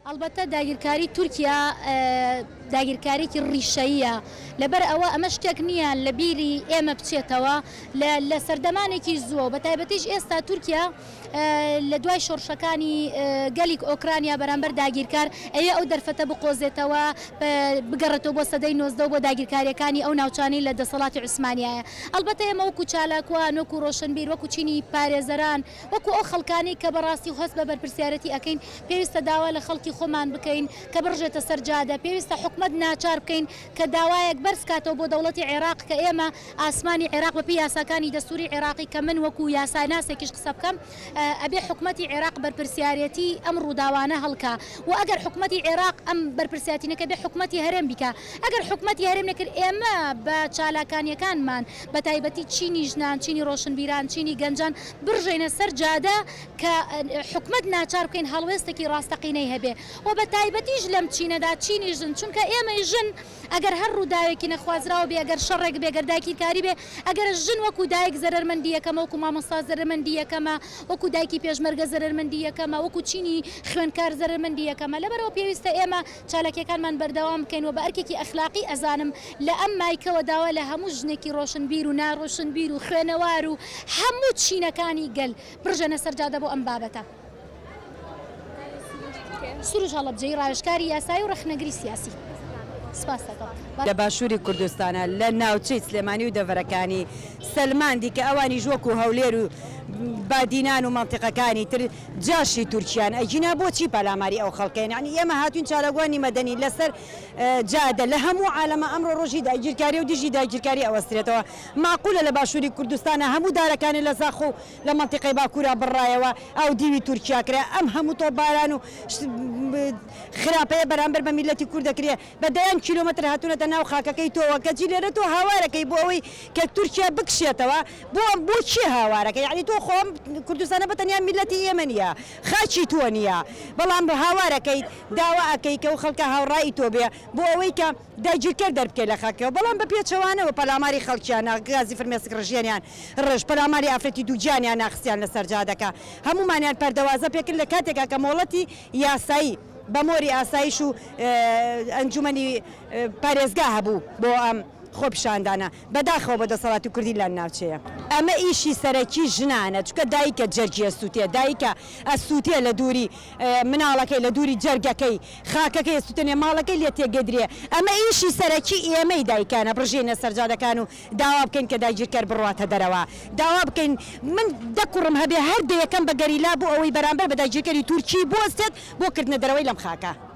البته داگیرکاری تورکیا داگیرکاریی ڕیشەیە لەبەر ئەوە ئەمە شتێک نییە لە بیری ئێمە بچێتەوە لە سەردەمانێکی زووە بە تایبەتیش ئێستا تورکیا لە دوای شۆڕشەکانی گەلی ئۆکرانیا بەرامبەر داگیرکار ئەوێ ئەو دەرفەتە بقۆزێتەوە بگەڕێتەوە بۆ سەدەی 19 بۆ داگیرکاریەکانی ئەو ناوچانەی لە دەسەڵاتی عوسمانیایە. ئەلبەتە ئێمە وەکو چالاکوان وەکو ڕۆشنبیر وەکو چینی پارێزەران وەکو ئەو خەڵکانی کە بەڕاستی هەست بە بەرپرسیارەتی ئەەکەین پێویستە داوا لە خەڵکی خۆمان بکەین کە بڕژێتە سەرجادە، پێویستە حکومت ناچار بکەین کە داوایەک بەرزکاتەوە بۆ دەوڵەتی عێراق کە ئێمە ئاسمانی عێراق بەپی یاساکانی دەستوری عێراقی کە من وەکو یاساناسێکیش قسە بکەم ئەبێ حکومەتی عێراق بەرپرسیارەتی ئەم ڕووداوانە هەڵکا و ئەگەر حکومەتی عێراق ئەم بەرپرسیاتی نەکە بێ حکومەتی هەرێم بیکە. ئەگەر حکومەتی هەرێم نەکرد ئێمە بە چالاکانیەکانمان بە تایبەتی چینی ژنان، چینی ڕۆشنبیران، چینی گەنجان برژێنە سەر جادە کە حکومت ناچار بکەین هەڵوێستێکی ڕاستەقینەی هەبێ و بە تایبەتیش لەم چینەدا چینی ژن چونکە ئێمە ژن ئەگەر هەر ڕووداوێکی نەخوازراوە بێ ئەگەر شەڕێک بێ ئەگەر دایکی کاری بێ ئەگەر ژن وەکو دایک زەرمەندی یەکەمە وەکو مامۆستا زەرمەندی یەکەمە وەکو دایکی پێشمەرگە زەرمەندی یەکەمە وەکو چینی خوێنکار زەرمەندی یەکەمە. لەبەرەوە پێویستە ئێمە چالاکیەکانمان بەردەوام بکەین و بە ئەرکێکی ئەخلاقی ئەزانم لە ئەم مایکەوە داوا لە هەموو ژنێکی ڕۆشنبیر و ناڕۆشنبیر و خوێنەوار و هەموو چینەکانی گەل برژەنە سەرجادە بۆ ئەم بابەتە. سروش هەڵەبجەی ڕاوێژکاری یاسایی و ڕەخنەگری سیاسی. لە باشووری کوردستانە لە ناوچەی سلێمانی و دەڤەرەکانی سەلماندی کە ئەوانی ژوەک و هەولێر و بادینان و مەنتیقەکانی تر جاشی تورکیان ئەجینا بۆچی پەلاماری ئەو خەڵکەین؟ یعنی ئێمە هاتوین چارەگوانی مەدەنی لەسەر جادە لە هەموو عالەمە ئەمڕۆ ڕۆژی داگیرکاری و دژی داگیرکاری ئەوەسترێتەوە. معقولە لە باشووری کوردستانە هەموو دارەکانی لە زاخۆ و لە مەنتیقەی باکوورا بڕایەوە ئەو دیوی تورکیا کرا ئەم هەموو تۆپباران و خراپەیە بەرامبەر بە میلەتی کوورد دەکرێ بەدەیان کیلۆمەتر هاتوونەتە ناو خاکەکەی تۆوە کە جی لێرە تۆ هاوارەکەی بۆ ئەوەی کە تورکیا بکشێتەوە بۆ چی هاوارەکە؟ یعنی تۆ خۆم کوردستانە بەتەنیا میلەتی ئێمە نیە خاچی تۆ نییە بەڵام بە هاوارەکەی داوا ئەەکەی کە و خەڵکە هاوڕایی تۆ بێ بۆ ئەوەی کە داگیرکەر دەربکەی لە خاکەوە بەڵام بە پێچەوانەوە پەلاماری خەڵکیانە گازی فرمێسک ڕژێنیان ڕژ پەلاماری ئافرەتی دووجانیان ناخستیان لە سەرجادەکە هەمومانیان پەردەوازە پێکرد لە کاتێکا کە مۆڵەتی یاسایی بە مۆری ئاسایش و ئەنجومەنی پارێزگا هەبوو بۆ ئەم خۆپیشاندانە بەداخەوە بە دەسەڵاتی کوردی لە ناوچەیە. ئەمە ئیشی سەرەکی ژنانە چکە دایکە جەرگیە سووتێ دایکە ئەسووتێ لە دووری مناڵەکەی لە دووری جەرگەکەی خاکەکەی سووتێنێ ماڵەکەی لێ تێگەدرێ. ئەمە ئیشی سەرەکی ئێمەی دایکانە بڕژێنە سەرجادەکان و داوا بکەین کە داگیرکەر بڕواتە دەرەوە داوا بکەین. من دەکوڕم هەبێ هەر دەیەکەم بە گەریلا بۆ ئەوەی بەرامبەر بە داگیرکەری تورکی بۆستێت بۆ کردنە دەرەوەی لەم خاکە.